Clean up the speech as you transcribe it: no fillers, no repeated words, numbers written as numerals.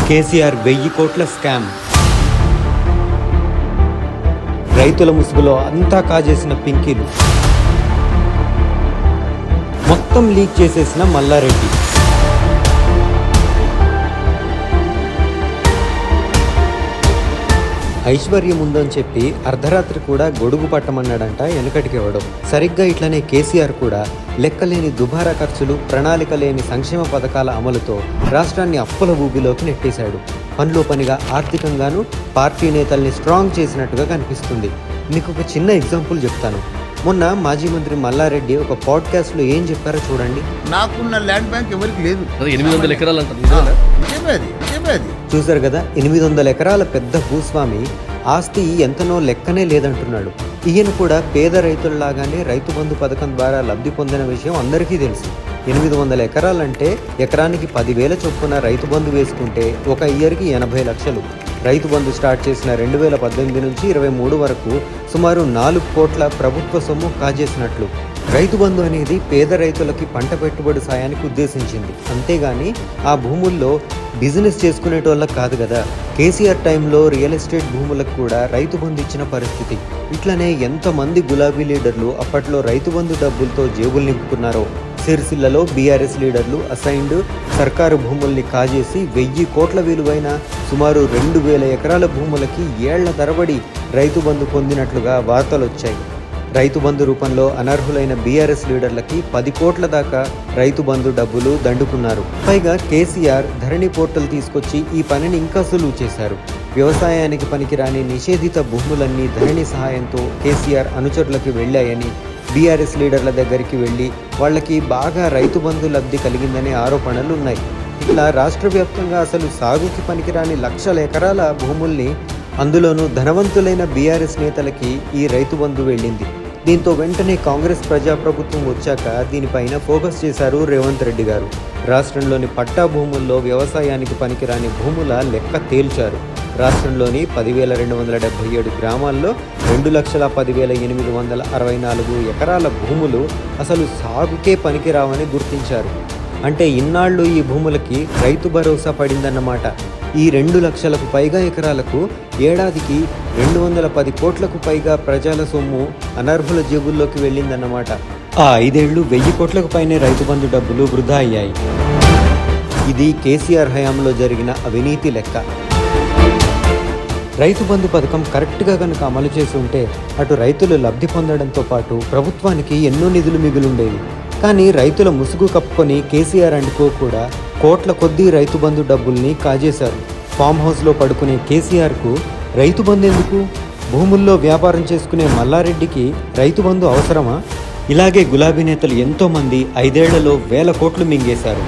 కేసీఆర్ 1000 కోట్ల స్కామ్. రైతుల ముసుగులో అంతా కాజేసిన పింకీలు, మొత్తం లీక్ చేసేసిన మల్లారెడ్డి. ఐశ్వర్యం ఉందని చెప్పి అర్ధరాత్రి కూడా గొడుగు పట్టమన్నాడంట వెనుకటికి ఇవ్వడం. సరిగ్గా ఇట్లనే కేసీఆర్ కూడా లెక్కలేని దుబారా ఖర్చులు, ప్రణాళిక లేని సంక్షేమ పథకాల అమలుతో రాష్ట్రాన్ని అప్పుల ఊబిలోకి నెట్టేశాడు. పనిలో పనిగా ఆర్థికంగానూ పార్టీ నేతల్ని స్ట్రాంగ్ చేసినట్టుగా కనిపిస్తుంది. మీకు ఒక చిన్న ఎగ్జాంపుల్ చెప్తాను. మొన్న మాజీ మంత్రి మల్లారెడ్డి ఒక పాడ్కాస్ట్ లో ఏం చెప్పారో చూడండి. నాకున్న ల్యాండ్ బ్యాంక్ ఎవరికి లేదు. 800 ఎకరాలు చూసారు కదా, 800 ఎకరాల పెద్ద భూస్వామి ఆస్తి ఎంతనో లెక్కనే లేదంటున్నాడు. ఈయన కూడా పేద రైతుల్లాగానే రైతు బంధు పథకం ద్వారా లబ్ధి పొందిన విషయం అందరికీ తెలుసు. 800 ఎకరాలంటే ఎకరానికి 10,000 చొప్పున రైతు బంధు వేసుకుంటే ఒక ఇయర్కి 80 లక్షలు. రైతు బంధు స్టార్ట్ చేసిన 2018 నుంచి 23 వరకు సుమారు 4 కోట్ల ప్రభుత్వ సొమ్ము కాజేసినట్లు. రైతు బంధు అనేది పేద రైతులకి పంట పెట్టుబడి సాయానికి ఉద్దేశించింది, అంతేగాని ఆ భూముల్లో బిజినెస్ చేసుకునేటోళ్ళకి కాదు కదా. కేసీఆర్ టైంలో రియల్ ఎస్టేట్ భూములకు కూడా రైతు బంధు ఇచ్చిన పరిస్థితి. ఇట్లనే ఎంతమంది గులాబీ లీడర్లు అప్పట్లో రైతు బంధు డబ్బులతో జేబులు నింపుకున్నారో. సిరిసిల్లలో బీఆర్ఎస్ లీడర్లు అసైన్డ్ సర్కారు భూముల్ని కాజేసి 1000 కోట్ల విలువైన సుమారు 2000 ఎకరాల భూములకి ఏళ్ల తరబడి రైతు బంధు పొందినట్లుగా వార్తలు వచ్చాయి. రైతు బంధు రూపంలో అనర్హులైన బీఆర్ఎస్ లీడర్లకి 10 కోట్ల దాకా రైతు బంధు డబ్బులు దండుకున్నారు. పైగా కేసీఆర్ ధరణి పోర్టల్ తీసుకొచ్చి ఈ పనిని ఇంకా సులువు చేశారు. వ్యవసాయానికి పనికిరాని నిషేధిత భూములన్నీ ధరణి సహాయంతో కేసీఆర్ అనుచరులకి వెళ్ళాయని, బీఆర్ఎస్ లీడర్ల దగ్గరికి వెళ్ళి వాళ్ళకి బాగా రైతు బంధు లబ్ధి కలిగిందనే ఆరోపణలు ఉన్నాయి. ఇట్లా రాష్ట్ర వ్యాప్తంగా అసలు సాగుకి పనికిరాని లక్షల ఎకరాల భూముల్ని, అందులోనూ ధనవంతులైన బీఆర్ఎస్ నేతలకి ఈ రైతు బంధు వెళ్ళింది. దీంతో వెంటనే కాంగ్రెస్ ప్రజాప్రభుత్వం వచ్చాక దీనిపైన ఫోకస్ చేశారు రేవంత్ రెడ్డి గారు. రాష్ట్రంలోని పట్టా భూముల్లో వ్యవసాయానికి పనికిరాని భూముల లెక్క తేల్చారు. రాష్ట్రంలోని 10,277 గ్రామాల్లో 2,10,864 ఎకరాల భూములు అసలు సాగుకే పనికిరావని గుర్తించారు. అంటే ఇన్నాళ్ళు ఈ భూములకి రైతు భరోసా పడిందన్నమాట. ఈ 2 లక్షలకు పైగా ఎకరాలకు ఏడాదికి 210 కోట్లకు పైగా ప్రజల సొమ్ము అనర్హుల జేబుల్లోకి వెళ్ళిందన్నమాట. ఆ 5 ఏళ్లు 1000 కోట్లకు పైనే రైతు బంధు డబ్బులు వృధా అయ్యాయి. ఇది కేసీఆర్ హయాంలో జరిగిన అవినీతి లెక్క. రైతు బంధు పథకం కరెక్ట్గా కనుక అమలు చేసి ఉంటే అటు రైతులు లబ్ధి పొందడంతో పాటు ప్రభుత్వానికి ఎన్నో నిధులు మిగులుండేవి. కానీ రైతుల ముసుగు కప్పుకొని కేసీఆర్ అండ్ కో కూడా కోట్ల కొద్దీ రైతు బంధు డబ్బుల్ని కాజేశారు. ఫామ్ హౌస్లో పడుకునే కేసీఆర్కు రైతు బంధు ఎందుకు? భూముల్లో వ్యాపారం చేసుకునే మల్లారెడ్డికి రైతు బంధు అవసరమా? ఇలాగే గులాబీ నేతలు ఎంతోమంది 5 ఏళ్లలో 1000 కోట్లు మింగేశారు.